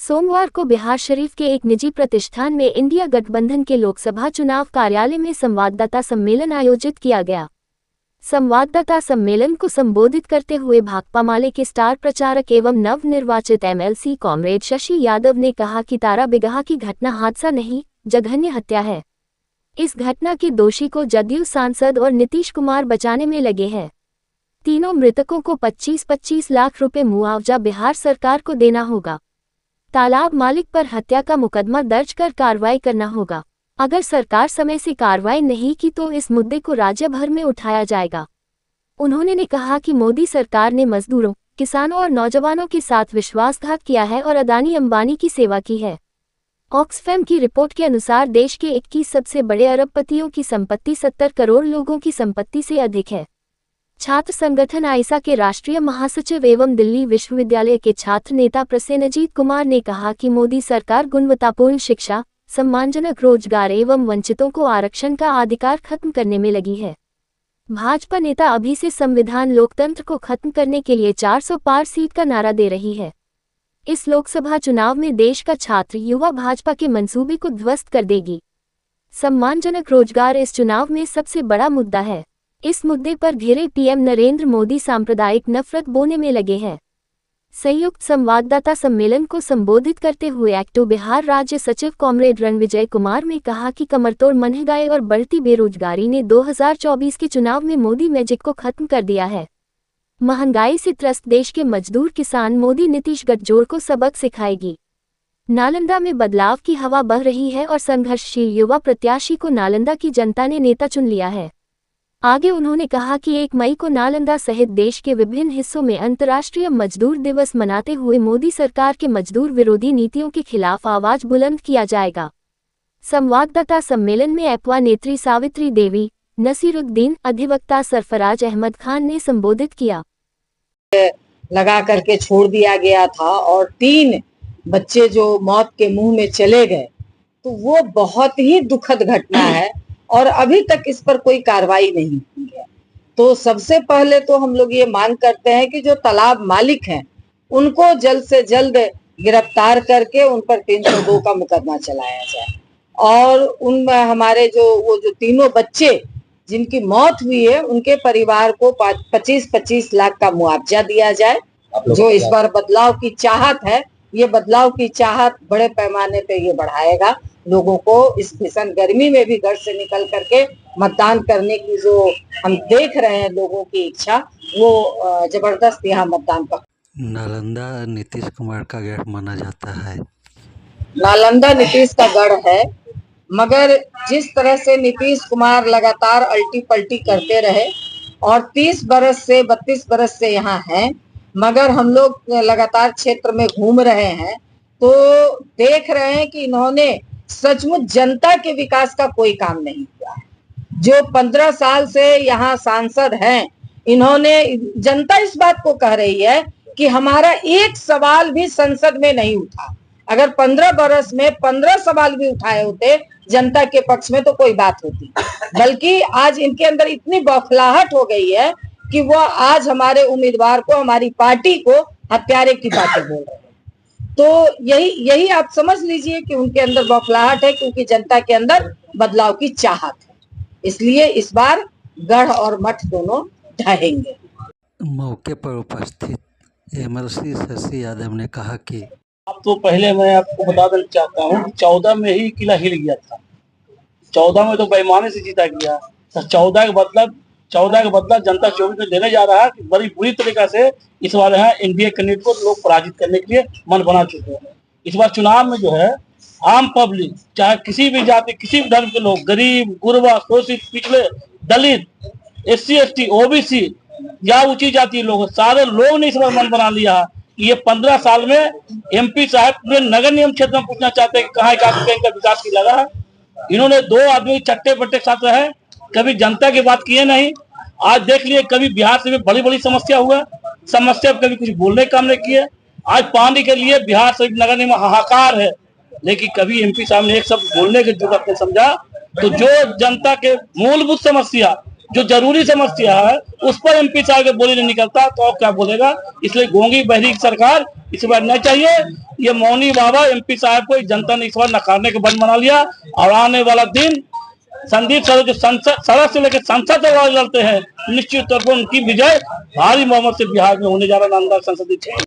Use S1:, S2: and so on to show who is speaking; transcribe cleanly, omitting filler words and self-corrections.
S1: सोमवार को बिहारशरीफ के एक निजी प्रतिष्ठान में इंडिया गठबंधन के लोकसभा चुनाव कार्यालय में संवाददाता सम्मेलन आयोजित किया गया। संवाददाता सम्मेलन को संबोधित करते हुए भाकपा माले के स्टार प्रचारक एवं नवनिर्वाचित एमएलसी कॉमरेड शशि यादव ने कहा कि ताराबिगहा की घटना हादसा नहीं, जघन्य हत्या है। इस घटना के दोषी को जदयू सांसद और नीतीश कुमार बचाने में लगे हैं। तीनों मृतकों को 25-25 लाख रुपए मुआवजा बिहार सरकार को देना होगा। तालाब मालिक पर हत्या का मुकदमा दर्ज कर कार्रवाई करना होगा। अगर सरकार समय से कार्रवाई नहीं की तो इस मुद्दे को राज्य भर में उठाया जाएगा। उन्होंने कहा कि मोदी सरकार ने मजदूरों, किसानों और नौजवानों के साथ विश्वासघात किया है और अदानी अंबानी की सेवा की है। ऑक्सफैम की रिपोर्ट के अनुसार देश के 21 सबसे बड़े अरबपतियों की संपत्ति 70 करोड़ लोगों की संपत्ति से अधिक है। छात्र संगठन आइसा के राष्ट्रीय महासचिव एवं दिल्ली विश्वविद्यालय के छात्र नेता प्रसेनजीत कुमार ने कहा कि मोदी सरकार गुणवत्तापूर्ण शिक्षा, सम्मानजनक रोजगार एवं वंचितों को आरक्षण का अधिकार खत्म करने में लगी है। भाजपा नेता अभी से संविधान लोकतंत्र को खत्म करने के लिए 400 पार सीट का नारा दे रही है। इस लोकसभा चुनाव में देश का छात्र युवा भाजपा के मंसूबे को ध्वस्त कर देगी। सम्मानजनक रोजगार इस चुनाव में सबसे बड़ा मुद्दा है। इस मुद्दे पर घिरे पीएम नरेंद्र मोदी सांप्रदायिक नफरत बोने में लगे हैं। संयुक्त संवाददाता सम्मेलन को संबोधित करते हुए एक्टो बिहार राज्य सचिव कॉमरेड रणविजय कुमार ने कहा कि कमरतोड़ महंगाई और बढ़ती बेरोजगारी ने 2024 के चुनाव में मोदी मैजिक को खत्म कर दिया है। महंगाई से त्रस्त देश के मजदूर किसान मोदी नीतीश गठजोड़ को सबक सिखाएगी। नालंदा में बदलाव की हवा बह रही है और संघर्षशील युवा प्रत्याशी को नालंदा की जनता ने नेता चुन लिया है। आगे उन्होंने कहा कि 1 मई को नालंदा सहित देश के विभिन्न हिस्सों में अंतर्राष्ट्रीय मजदूर दिवस मनाते हुए मोदी सरकार के मजदूर विरोधी नीतियों के खिलाफ आवाज बुलंद किया जाएगा। संवाददाता सम्मेलन में एपवा नेत्री सावित्री देवी, नसीरुद्दीन, अधिवक्ता सरफराज अहमद खान ने संबोधित किया।
S2: लगा करके छोड़ दिया गया था और 3 बच्चे जो मौत के मुंह में चले गए, तो वो बहुत ही दुखद घटना है और अभी तक इस पर कोई कार्रवाई नहीं की है। तो सबसे पहले तो हम लोग ये मांग करते हैं कि जो तालाब मालिक हैं उनको जल्द से जल्द गिरफ्तार करके उन पर 302 का मुकदमा चलाया जाए और उन हमारे जो तीनों बच्चे जिनकी मौत हुई है उनके परिवार को 25-25 लाख का मुआवजा दिया जाए। जो इस बार बदलाव की चाहत है, ये बदलाव की चाहत बड़े पैमाने पे ये बढ़ाएगा लोगों को। इस भीषण गर्मी में भी घर से निकल करके मतदान करने की जो हम देख रहे हैं लोगों की इच्छा, वो जबरदस्त यहाँ मतदान पर।
S3: नालंदा नीतीश कुमार का गढ़ माना जाता है।
S2: नालंदा नीतीश का गढ़ है, मगर जिस तरह से नीतीश कुमार लगातार अल्टी पल्टी करते रहे और 30 बरस से 32 बरस से यहाँ हैं, मगर हम लोग लगातार क्षेत्र में घूम रहे हैं तो देख रहे हैं कि इन्होंने सचमुच जनता के विकास का कोई काम नहीं किया। जो 15 साल से यहाँ सांसद हैं, इन्होंने, जनता इस बात को कह रही है कि हमारा एक सवाल भी संसद में नहीं उठा। अगर 15 बरस में 15 सवाल भी उठाए होते जनता के पक्ष में तो कोई बात होती, बल्कि आज इनके अंदर इतनी बौखलाहट हो गई है कि वो आज हमारे उम्मीदवार को, हमारी पार्टी को हत्यारे की बातें बोल रहे हैं। तो यही आप समझ लीजिए कि उनके अंदर बौखलाहट है, क्योंकि जनता के अंदर बदलाव की चाहत है। इसलिए इस बार गढ़ और मठ दोनों ढहेंगे।
S3: मौके पर उपस्थित एमएलसी शशि यादव ने कहा कि
S4: अब तो पहले मैं आपको बता देना चाहता हूँ, 14 में ही किला हिल गया था। 14 में तो बेईमानी से जीता गया, तो 14 का बदला जनता 24 में देने जा रहा है। बड़ी बुरी तरीका से इस बार यहाँ एनडीए कैंडिडेट को लोग पराजित करने के लिए मन बना चुके हैं। इस बार चुनाव में जो है आम पब्लिक, चाहे किसी भी जाति, किसी भी धर्म के लोग, गरीब, गुरबा, शोषित, पिछले, दलित, SC ST OBC या ऊंची जाति लोग, सारे लोग ने इस बार मन बना लिया है कि ये 15 साल में MP साहब पूरे नगर निगम क्षेत्र में पूछना चाहते हैं कि कहाँ का विकास की लगा है। इन्होंने 2 आदमी चट्टे बट्टे साथ रहे, कभी जनता की बात किए नहीं। आज देख लिए, कभी बिहार से भी बड़ी बड़ी समस्या हुआ, कभी कुछ बोलने काम नहीं किए। आज पानी के लिए बिहार से नगर निगम हाहाकार है, लेकिन कभी MP साहब ने एक शब्द बोलने की जरूरत नहीं समझा। तो जो जनता के मूलभूत समस्या, जो जरूरी समस्या है उस पर एमपी साहब के बोली नहीं निकलता तो क्या बोलेगा। इसलिए गोंगी बहरी की सरकार इस बार नहीं चाहिए। ये मौनी बाबा एमपी साहब को जनता ने इस बार नकारने के बंद बना लिया। और आने वाला दिन संदीप सर जो सड़क से लेकर संसद तक लड़ते हैं, निश्चित तौर पर उनकी विजय भारी बहुमत से बिहार में होने जा रहा नालंदा संसदीय क्षेत्र।